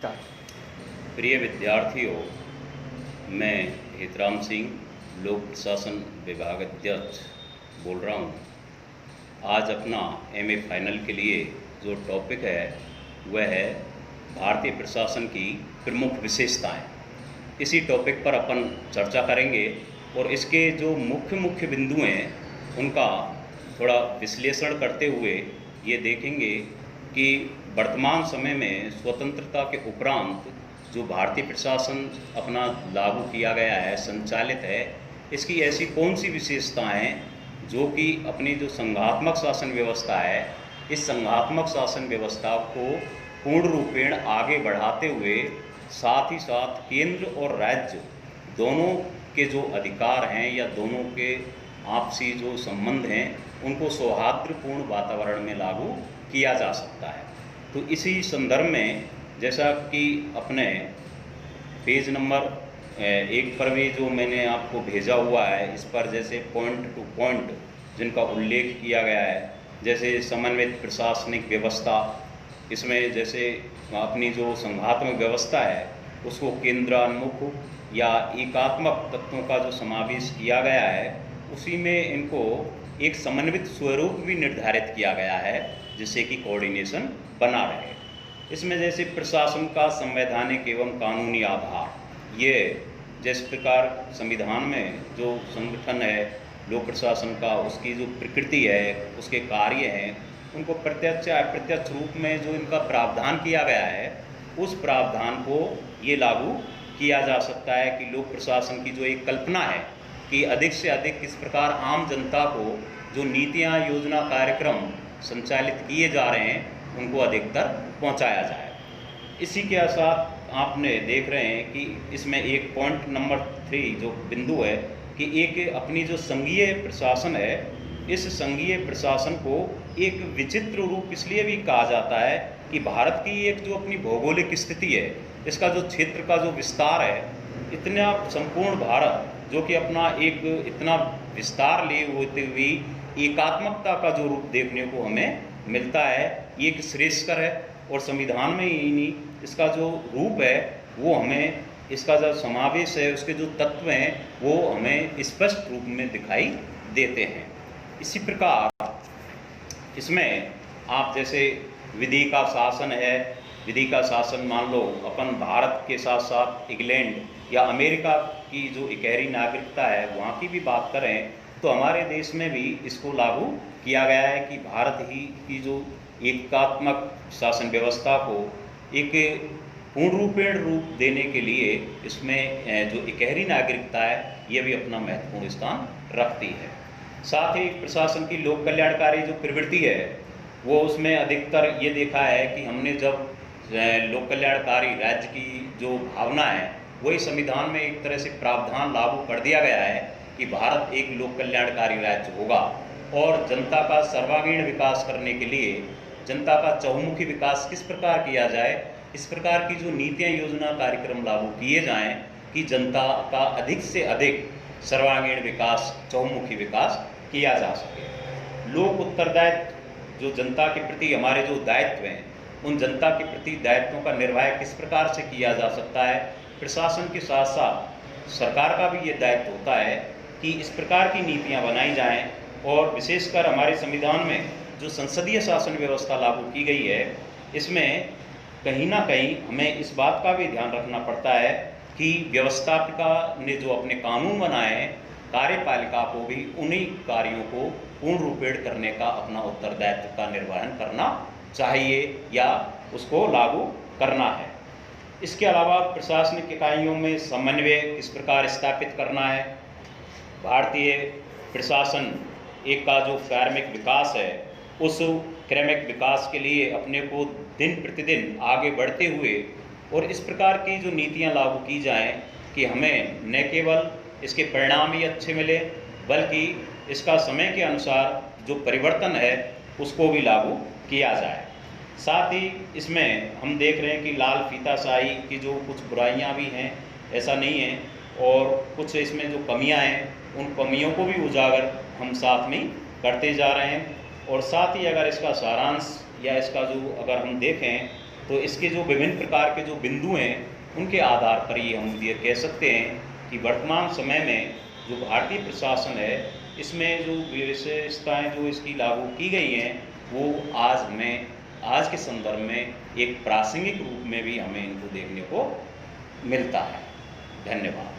प्रिय विद्यार्थियों, मैं हितराम सिंह, लोक प्रशासन विभाग अध्यक्ष बोल रहा हूँ। आज अपना एमए फाइनल के लिए जो टॉपिक है वह है भारतीय प्रशासन की प्रमुख विशेषताएं। इसी टॉपिक पर अपन चर्चा करेंगे और इसके जो मुख्य बिंदु हैं उनका थोड़ा विश्लेषण करते हुए ये देखेंगे कि वर्तमान समय में स्वतंत्रता के उपरांत जो भारतीय प्रशासन अपना लागू किया गया है, संचालित है, इसकी ऐसी कौन सी विशेषताएं हैं जो कि अपनी जो संघात्मक शासन व्यवस्था है, इस संघात्मक शासन व्यवस्था को पूर्ण रूपेण आगे बढ़ाते हुए साथ ही साथ केंद्र और राज्य दोनों के जो अधिकार हैं या दोनों के आपसी जो संबंध हैं उनको सौहार्दपूर्ण वातावरण में लागू किया जा सकता है। तो इसी संदर्भ में जैसा कि अपने पेज नंबर 1 पर भी जो मैंने आपको भेजा हुआ है, इस पर जैसे पॉइंट टू पॉइंट जिनका उल्लेख किया गया है, जैसे समन्वित प्रशासनिक व्यवस्था, इसमें जैसे अपनी जो संघात्मक व्यवस्था है उसको केंद्रान्मुख या एकात्मक तत्वों का जो समावेश किया गया है, उसी में इनको एक समन्वित स्वरूप भी निर्धारित किया गया है जिससे कि कोऑर्डिनेशन बना रहे। इसमें जैसे प्रशासन का संवैधानिक एवं कानूनी आधार, ये जिस प्रकार संविधान में जो संगठन है लोक प्रशासन का, उसकी जो प्रकृति है, उसके कार्य हैं, उनको प्रत्यक्ष या अप्रत्यक्ष रूप में जो इनका प्रावधान किया गया है, उस प्रावधान को ये लागू किया जा सकता है कि लोक प्रशासन की जो एक कल्पना है कि अधिक से अधिक किस प्रकार आम जनता को जो नीतियाँ, योजना, कार्यक्रम संचालित किए जा रहे हैं उनको अधिकतर पहुंचाया जाए। इसी के साथ आपने देख रहे हैं कि इसमें एक पॉइंट नंबर 3 जो बिंदु है कि एक अपनी जो संघीय प्रशासन है, इस संघीय प्रशासन को एक विचित्र रूप इसलिए भी कहा जाता है कि भारत की एक जो अपनी भौगोलिक स्थिति है, इसका जो क्षेत्र का जो विस्तार है, इतना संपूर्ण भारत जो कि अपना एक इतना विस्तार लिए होते हुए एकात्मकता का जो रूप देखने को हमें मिलता है, ये एक श्रेष्ठकर है। और संविधान में ही नहीं, इसका जो रूप है वो हमें, इसका जो समावेश है, उसके जो तत्व हैं वो हमें स्पष्ट रूप में दिखाई देते हैं। इसी प्रकार इसमें आप जैसे विधि का शासन है, विधि का शासन मान लो अपन भारत के साथ साथ इंग्लैंड या अमेरिका की जो इकहरी नागरिकता है वहाँ की भी बात करें तो हमारे देश में भी इसको लागू किया गया है कि भारत ही की जो एकात्मक शासन व्यवस्था को एक पूर्ण रूप देने के लिए इसमें जो इकहरी नागरिकता है ये भी अपना महत्वपूर्ण स्थान रखती है। साथ ही प्रशासन की लोक कल्याणकारी जो प्रवृत्ति है वो उसमें अधिकतर ये देखा है कि हमने जब लोक कल्याणकारी राज्य की जो भावना है वही संविधान में एक तरह से प्रावधान लागू कर दिया गया है कि भारत एक लोक कल्याणकारी राज्य होगा और जनता का सर्वांगीण विकास करने के लिए जनता का चहुमुखी विकास किस प्रकार किया जाए, इस प्रकार की जो नीतियाँ, योजना, कार्यक्रम लागू किए जाएं कि जनता का अधिक से अधिक सर्वांगीण विकास, चहुमुखी विकास किया जा सके। लोक उत्तरदायित्व, जो जनता के प्रति हमारे जो दायित्व हैं, उन जनता के प्रति दायित्वों का निर्वाह किस प्रकार से किया जा सकता है। प्रशासन के साथ साथ सरकार का भी ये दायित्व होता है कि इस प्रकार की नीतियाँ बनाई जाएँ और विशेषकर हमारे संविधान में जो संसदीय शासन व्यवस्था लागू की गई है, इसमें कहीं ना कहीं हमें इस बात का भी ध्यान रखना पड़ता है कि व्यवस्थापिका ने जो अपने कानून बनाए हैं, कार्यपालिका को भी उन्हीं कार्यों को पूर्ण रूपेण करने का अपना उत्तरदायित्व का निर्वहन करना चाहिए या उसको लागू करना है। इसके अलावा प्रशासनिक इकाइयों में समन्वय किस प्रकार स्थापित करना है। भारतीय प्रशासन एक का जो क्रमिक विकास है, उस क्रमिक विकास के लिए अपने को दिन प्रतिदिन आगे बढ़ते हुए और इस प्रकार की जो नीतियां लागू की जाएं कि हमें न केवल इसके परिणाम ही अच्छे मिले बल्कि इसका समय के अनुसार जो परिवर्तन है उसको भी लागू किया जाए। साथ ही इसमें हम देख रहे हैं कि लाल फीताशाही की जो कुछ बुराइयां भी हैं, ऐसा नहीं है, और कुछ इसमें जो कमियां हैं उन कमियों को भी उजागर हम साथ में करते जा रहे हैं। और साथ ही अगर इसका सारांश या इसका जो अगर हम देखें तो तो इसके जो विभिन्न प्रकार के जो बिंदु हैं उनके आधार पर ये हम ये कह सकते हैं कि वर्तमान समय में जो भारतीय प्रशासन है इसमें जो विशेषताएं जो इसकी लागू की गई हैं वो आज के संदर्भ में एक प्रासंगिक रूप में भी हमें इनको देखने को मिलता है। धन्यवाद।